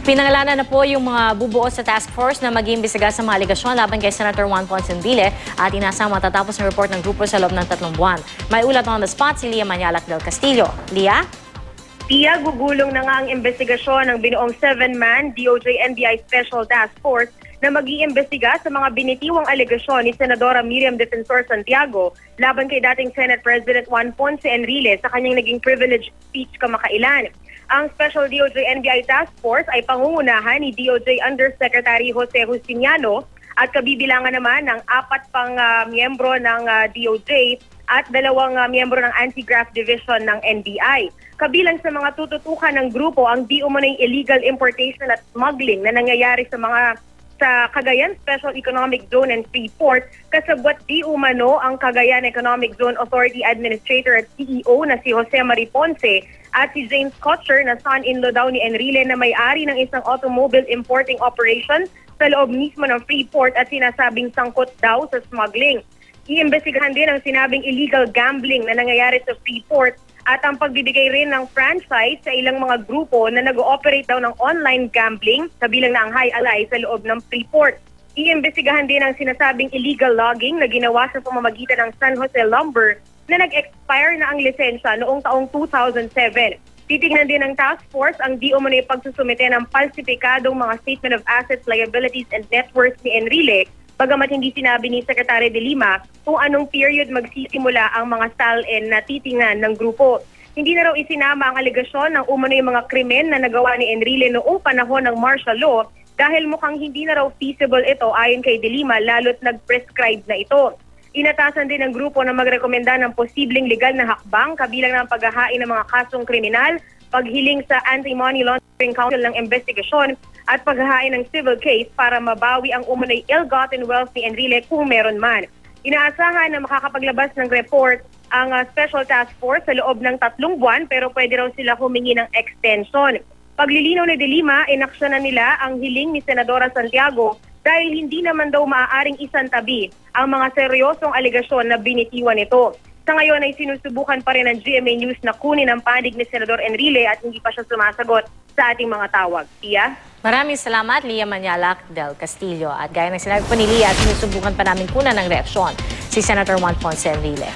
Pinangalanan na po yung mga bubuo sa task force na mag-iimbestiga sa mga aligasyon laban kay Senator Juan Ponce Enrile at inasang matatapos ng report ng grupo sa loob ng 3 buwan. May ulat on the spot si Lia Manyalac del Castillo. Lia? Tia, gugulong na nga ang investigasyon ng binuong 7-man DOJ-NBI Special Task Force na mag-iimbestiga sa mga binitiwang alegasyon ni Senadora Miriam Defensor Santiago laban kay dating Senate President Juan Ponce Enrile sa kanyang naging privileged speech kamakailan. Ang Special DOJ-NBI Task Force ay pangungunahan ni DOJ Undersecretary Jose Justiniano at kabibilangan naman ng 4 pang miyembro ng DOJ at 2 miyembro ng Anti-Graft Division ng NBI. Kabilang sa mga tututukan ng grupo ang di umunay illegal importation at smuggling na nangyayari sa Cagayan Special Economic Zone and Freeport, kasabwat di umano ang Cagayan Economic Zone Authority Administrator at CEO na si Jose Mari Ponce at si James Kotcher na son-in-law daw ni Enrile na may-ari ng isang automobile importing operation sa loob mismo ng Freeport at sinasabing sangkot daw sa smuggling. Iimbestigahan din ang sinabing illegal gambling na nangyayari sa Freeport at ang pagbibigay rin ng franchise sa ilang mga grupo na nag-ooperate daw ng online gambling, kabilang na ang High Alay sa loob ng Freeport. Iimbestigahan din ang sinasabing illegal logging na ginawa sa pamamagitan ng San Jose Lumber na nag-expire na ang lisensya noong taong 2007. Titingnan din ng task force ang di umano'y pagsusumite ng falsifikadong mga Statement of Assets, Liabilities and Net Worth ni Enrile, bagamat hindi sinabi ni Secretary De Lima kung anong period magsisimula ang mga sell-in na titingnan ng grupo. Hindi na raw isinama ang alegasyon ng umano'y mga krimen na nagawa ni Enrile noong panahon ng martial law dahil mukhang hindi na raw feasible ito ayon kay De Lima lalo't nag-prescribe na ito. Inatasan din ng grupo na magrekomenda ng posibleng legal na hakbang kabilang ng paghahain ng mga kasong kriminal, paghiling sa Anti-Money Laundering Council ng investigasyon at paghahain ng civil case para mabawi ang umano'y ill-gotten wealth ni Enrile kung meron man. Inaasahan na makakapaglabas ng report ang Special Task Force sa loob ng 3 buwan pero pwede raw sila humingi ng extension. Paglilinaw ni De Lima, inaksyonan nila ang hiling ni Senadora Santiago dahil hindi naman daw maaaring isantabi ang mga seryosong alegasyon na binitiwan nito. Sa ngayon ay sinusubukan pa rin ng GMA News na kunin ang panig ni Senador Enrile at hindi pa siya sumasagot sa ating mga tawag. Tia? Maraming salamat, Lia Manyalac del Castillo. At gaya ng sinabi po ni Lia, sinusubukan pa namin kunan ng reaksyon si Senator Juan Ponce Enrile.